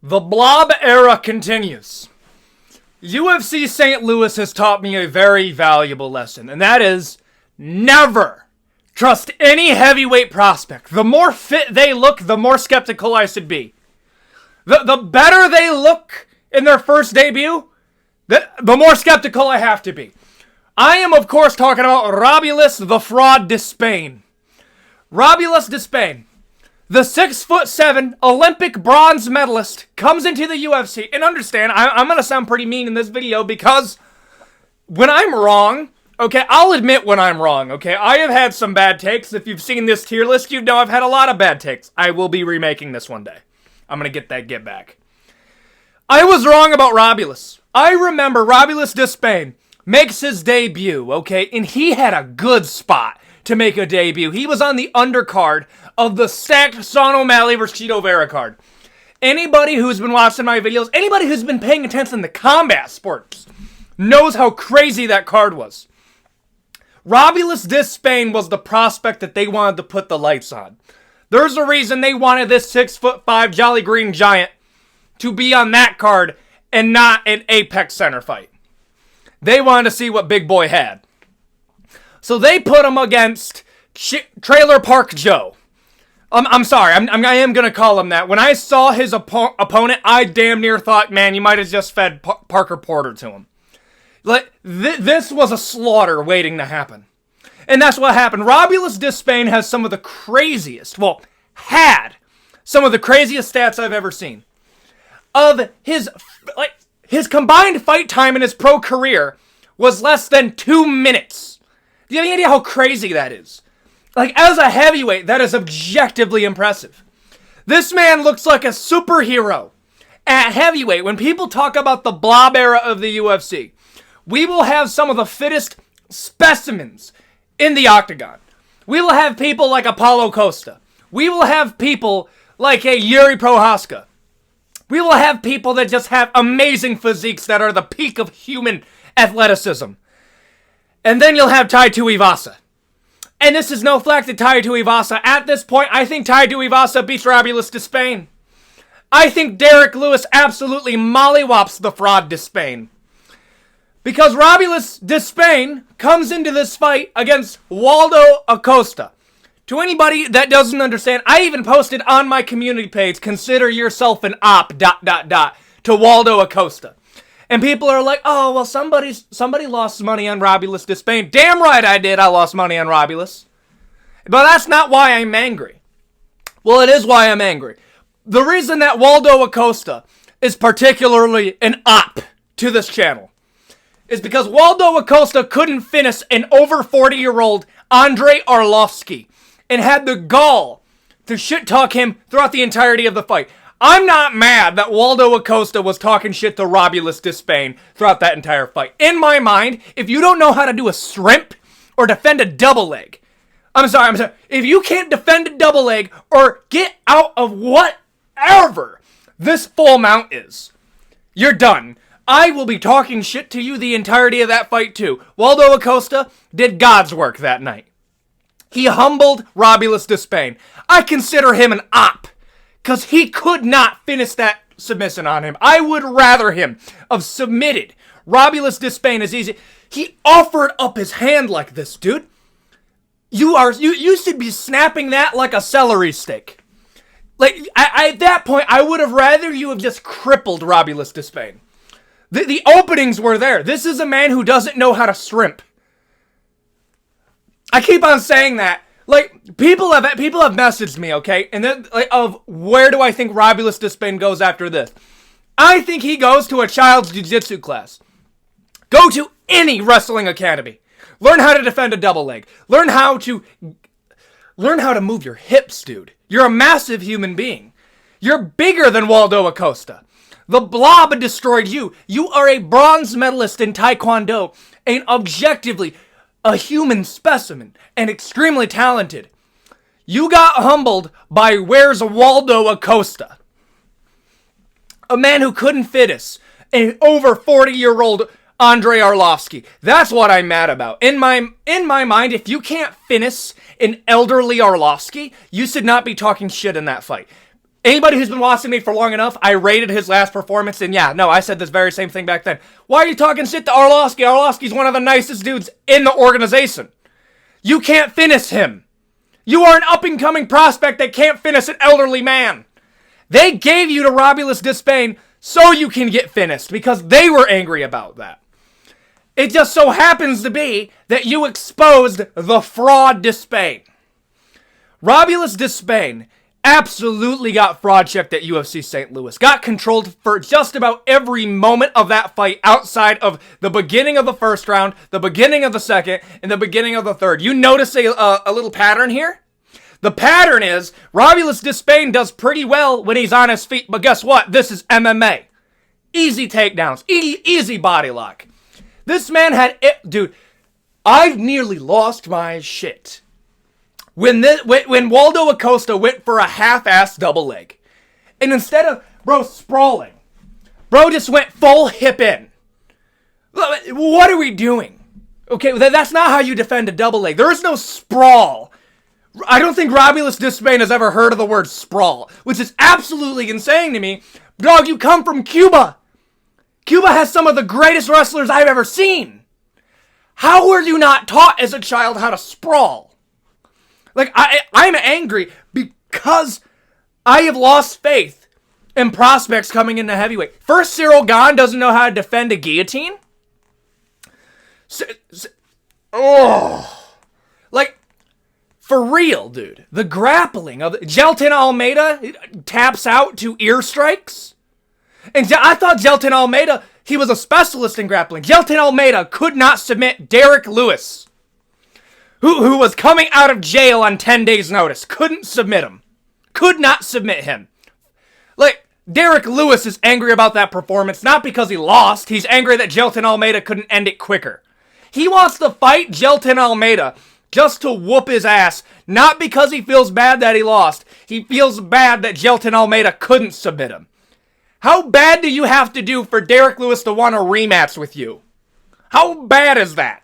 The Blob era continues. UFC St. Louis has taught me a very valuable lesson, and that is never trust any heavyweight prospect. The more fit they look, the more skeptical I should be. The better they look in their first debut, the more skeptical I have to be. I am, of course, talking about Robulus the Fraud Despain. Robulus Despain, the 6'7" Olympic bronze medalist, comes into the UFC. And understand, I'm going to sound pretty mean in this video because when I'm wrong, okay, I'll admit when I'm wrong, okay? I have had some bad takes. If you've seen this tier list, you know I've had a lot of bad takes. I will be remaking this one day. I'm going to get back. I was wrong about Robulus. I remember Robulus Despain makes his debut, okay? And he had a good spot to make a debut. He was on the undercard of the stacked Sean O'Malley versus Chito Vera card. Anybody who's been watching my videos, anybody who's been paying attention to combat sports, knows how crazy that card was. Robulus Despain was the prospect that they wanted to put the lights on. There's a reason they wanted this 6'5" Jolly Green Giant to be on that card and not an Apex Center fight. They wanted to see what Big Boy had. So they put him against Trailer Park Joe. I'm sorry, I am going to call him that. When I saw his opponent, I damn near thought, man, you might have just fed Parker Porter to him. Like, this was a slaughter waiting to happen. And that's what happened. Robulus Despain has some of the craziest, had some of the craziest stats I've ever seen. Of his combined fight time in his pro career was less than 2 minutes. Do you have any idea how crazy that is? Like, as a heavyweight, that is objectively impressive. This man looks like a superhero at heavyweight. When people talk about the Blob era of the UFC, we will have some of the fittest specimens in the octagon. We will have people like Apollo Costa. We will have people like a Yuri Prohaska. We will have people that just have amazing physiques that are the peak of human athleticism. And then you'll have Tai Tuivasa. And this is no flack to Tai Tuivasa. At this point, I think Tai Tuivasa beats Robulus Despain. I think Derek Lewis absolutely mollywops the Fraud Despain. Because Robulus Despain comes into this fight against Waldo Acosta. To anybody that doesn't understand, I even posted on my community page, consider yourself an op, ... to Waldo Acosta. And people are like, oh, well, somebody lost money on Robulus Despain. Damn right I did, I lost money on Robulus. But that's not why I'm angry. Well, it is why I'm angry. The reason that Waldo Acosta is particularly an op to this channel is because Waldo Acosta couldn't finish an over 40-year-old Andrei Arlovski and had the gall to shit-talk him throughout the entirety of the fight. I'm not mad that Waldo Acosta was talking shit to Robulus Despain throughout that entire fight. In my mind, if you don't know how to do a shrimp or defend a double leg, I'm sorry, if you can't defend a double leg or get out of whatever this full mount is, you're done. I will be talking shit to you the entirety of that fight too. Waldo Acosta did God's work that night. He humbled Robulus Despain. I consider him an op, because he could not finish that submission on him. I would rather him have submitted Robulus Despain as easy. He offered up his hand like this, dude. You should be snapping that like a celery stick. Like, at that point, I would have rather you have just crippled Robulus Despain. The openings were there. This is a man who doesn't know how to shrimp. I keep on saying that. Like, people have messaged me, okay? And then, of where do I think Robulus Despain goes after this? I think he goes to a child's jiu-jitsu class. Go to any wrestling academy. Learn how to defend a double leg. Learn how to move your hips, dude. You're a massive human being. You're bigger than Waldo Acosta. The Blob destroyed you. You are a bronze medalist in Taekwondo, and objectively a human specimen, and extremely talented. You got humbled by where's Waldo Acosta? A man who couldn't fit us. An over 40-year-old Andrei Arlovski. That's what I'm mad about. In my mind, if you can't finish an elderly Arlovski, you should not be talking shit in that fight. Anybody who's been watching me for long enough, I rated his last performance, and yeah, no, I said this very same thing back then. Why are you talking shit to Arlovsky? Arlovsky's one of the nicest dudes in the organization. You can't finish him. You are an up-and-coming prospect that can't finish an elderly man. They gave you to Romulus Despain so you can get finished, because they were angry about that. It just so happens to be that you exposed the fraud Despain. Romulus Despain absolutely got fraud checked at UFC St. Louis. Got controlled for just about every moment of that fight outside of the beginning of the first round, the beginning of the second, and the beginning of the third. You notice a little pattern here? The pattern is Romulus Despain does pretty well when he's on his feet, but guess what? This is MMA. Easy takedowns, easy body lock. This man had it, dude. I've nearly lost my shit when Waldo Acosta went for a half-ass double leg, and instead of bro sprawling, bro just went full hip in. What are we doing? Okay, that's not how you defend a double leg. There is no sprawl. I don't think Romulus Despain has ever heard of the word sprawl, which is absolutely insane to me. Dog, you come from Cuba. Cuba has some of the greatest wrestlers I've ever seen. How were you not taught as a child how to sprawl? Like, I'm angry because I have lost faith in prospects coming into heavyweight. First, Cyril Gahn doesn't know how to defend a guillotine. Like, for real, dude. The grappling of Gelton Almeida taps out to ear strikes. And I thought Gelton Almeida, he was a specialist in grappling. Gelton Almeida could not submit Derek Lewis, who was coming out of jail on 10 days' notice. Couldn't submit him. Could not submit him. Like, Derek Lewis is angry about that performance, not because he lost. He's angry that Gelton Almeida couldn't end it quicker. He wants to fight Gelton Almeida just to whoop his ass, not because he feels bad that he lost. He feels bad that Gelton Almeida couldn't submit him. How bad do you have to do for Derek Lewis to want a rematch with you? How bad is that?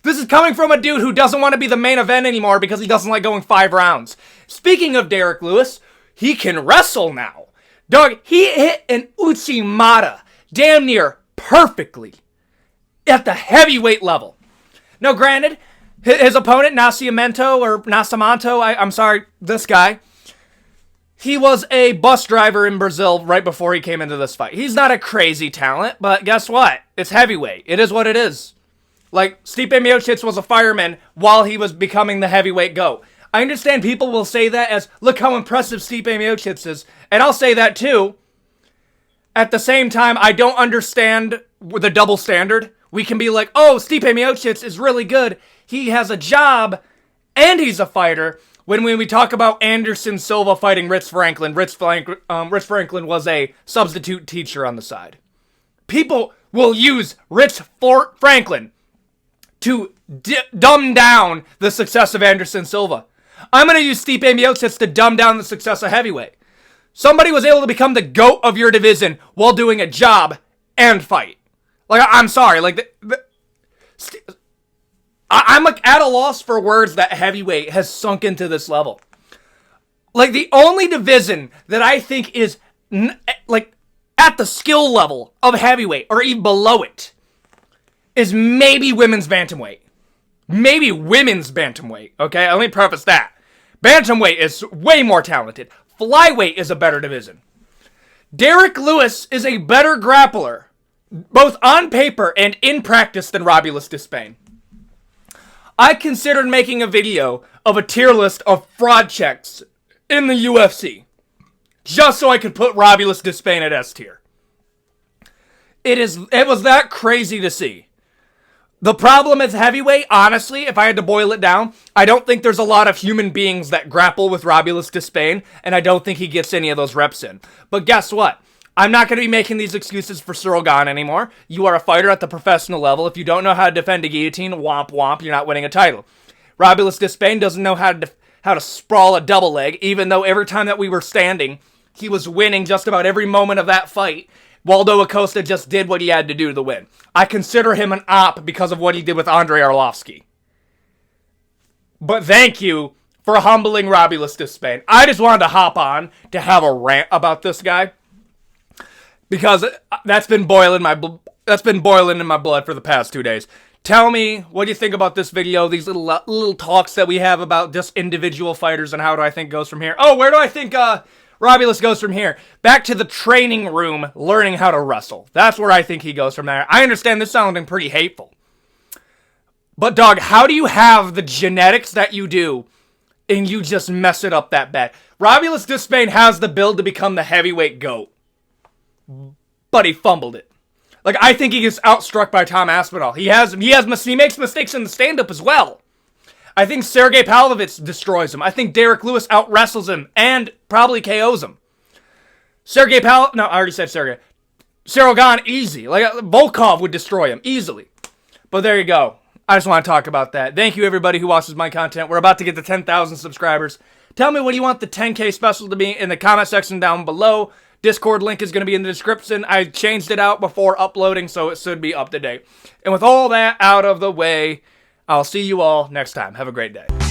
This is coming from a dude who doesn't want to be the main event anymore because he doesn't like going 5 rounds. Speaking of Derek Lewis, he can wrestle now. Dog, he hit an Uchimata damn near perfectly at the heavyweight level. Now, granted, his opponent, Nascimento, I'm sorry, this guy, he was a bus driver in Brazil right before he came into this fight. He's not a crazy talent, but guess what? It's heavyweight. It is what it is. Like, Stipe Miocic was a fireman while he was becoming the heavyweight GOAT. I understand people will say that as, look how impressive Stipe Miocic is, and I'll say that too. At the same time, I don't understand the double standard. We can be like, oh, Stipe Miocic is really good. He has a job, and he's a fighter. When we talk about Anderson Silva fighting Rich Franklin, Rich Franklin was a substitute teacher on the side. People will use Rich Franklin to dumb down the success of Anderson Silva. I'm going to use Stipe Miocic to dumb down the success of heavyweight. Somebody was able to become the GOAT of your division while doing a job and fight. Like, I'm sorry, like, I'm like at a loss for words that heavyweight has sunk into this level. Like, the only division that I think is like at the skill level of heavyweight or even below it is maybe women's bantamweight. Maybe women's bantamweight, okay? Let me preface that. Bantamweight is way more talented. Flyweight is a better division. Derek Lewis is a better grappler, both on paper and in practice, than Romulus Despain. I considered making a video of a tier list of fraud checks in the UFC, just so I could put Romulus Despain at S tier. It was that crazy to see. The problem is heavyweight, honestly, if I had to boil it down, I don't think there's a lot of human beings that grapple with Romulus Despain, and I don't think he gets any of those reps in. But guess what? I'm not going to be making these excuses for Cyril Gahn anymore. You are a fighter at the professional level. If you don't know how to defend a guillotine, womp womp, you're not winning a title. Romulus Despain doesn't know how to sprawl a double leg, even though every time that we were standing, he was winning just about every moment of that fight. Waldo Acosta just did what he had to do to win. I consider him an op because of what he did with Andrei Arlovsky. But thank you for humbling Romulus Despain. I just wanted to hop on to have a rant about this guy because that's been boiling in my blood for the past 2 days. Tell me, what do you think about this video? These little talks that we have about just individual fighters and how do I think goes from here? Oh, where do I think Romulus goes from here? Back to the training room, learning how to wrestle. That's where I think he goes from there. I understand this sounding pretty hateful. But dog, how do you have the genetics that you do and you just mess it up that bad? Romulus Despain has the build to become the heavyweight GOAT. But he fumbled it. Like, I think he gets outstruck by Tom Aspinall. He makes mistakes in the stand-up as well. I think Sergey Pavlovich destroys him. I think Derek Lewis out-wrestles him and probably KOs him. I already said Sergey. Cyril Gane, easy. Like, Volkov would destroy him easily. But there you go. I just want to talk about that. Thank you, everybody who watches my content. We're about to get to 10,000 subscribers. Tell me what you want the 10K special to be in the comment section down below. Discord link is going to be in the description. I changed it out before uploading, so it should be up to date. And with all that out of the way, I'll see you all next time. Have a great day.